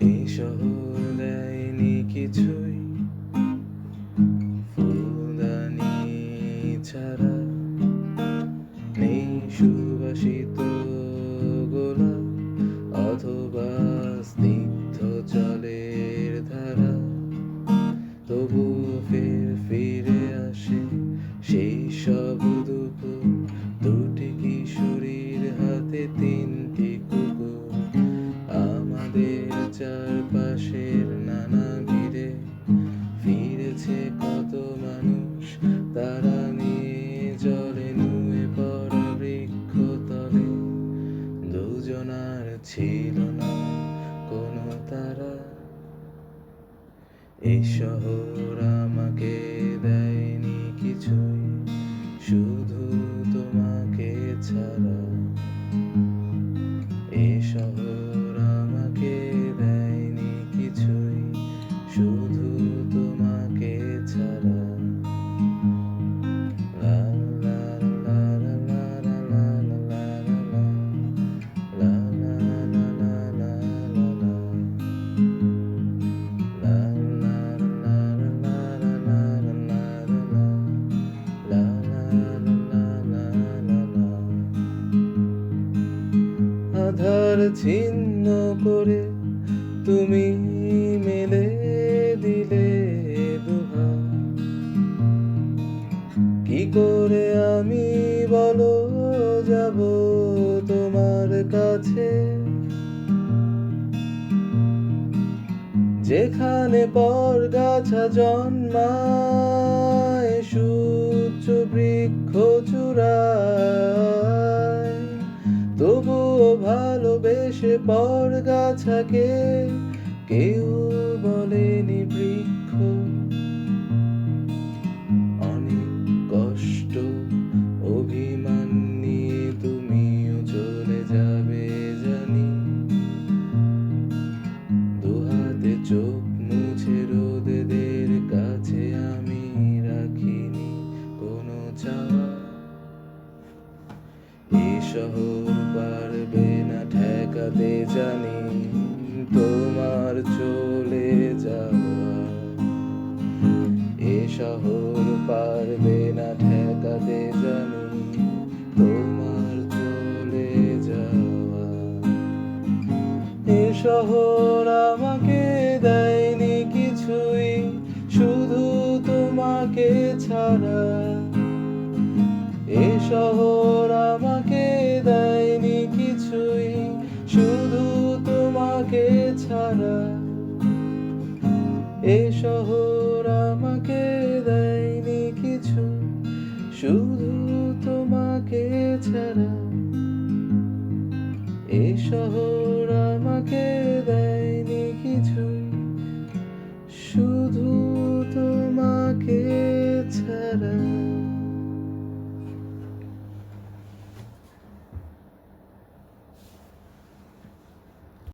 এই শহর দেয়নি কিছুই, ফুলদানি ছাড়া নেই সুবাসিত গোলাপ অথবা স্নিগ্ধ জলের ধারা। তবুও ফের ফিরে আসে সেই সব দুপুর, দুটি কিশোরীর হাতে তিনটি কুকুর। আমাদের চারপাশের নানা ভিড়ে ফিরেছে কত মানুষ, তারা নিয়ে জলে নুয়ে পড়া বৃক্ষ তলে। দুজনার ছিল না কোনো তারা। এই শহর আমাকে দেয়নি কিছুই, শুধু তোমাকে ছাড়া। এই শহর আমাকে দেয়নি কিছুই, শুধু তোমাকে ছাড়া। লা লা লা লা লা লা লা লা লা লা লা লা লা লা। আধার ছিন্ন করে তুমি মেলে দিলে দুহাত, কি করে আমি বলো যাব তোমার কাছে, যেখানে পরগাছা জন্মায় সূর্য বৃক্ষ চূড়ায়। তবুও ভালোবেসে পরগাছাকে কেউ বলেনি বৃক্ষ। অনেক কষ্ট অভিমান নিয়ে তুমিও চলে যাবে জানি, দুহাতে চোখ মুছে রোদেদের কাছে আমি রাখিনি কোনো চাওয়া। এই শহর পারবে না ঠেকাতে জানি তোমার চলে যাওয়া। এ শহর পারবে না ঠেকাতে জানি তোমার চলে যাওয়া। এ শহর আমাকে দেয়নি কিছুই, শুধু তোমাকে ছাড়া। এ শহর আমাকে দেয়নি কিছুই, শুধু তোমাকে ছাড়া। এ শহর আমাকে দেয়নি কিছু, শুধু তোমাকে ছাড়া। এ শহর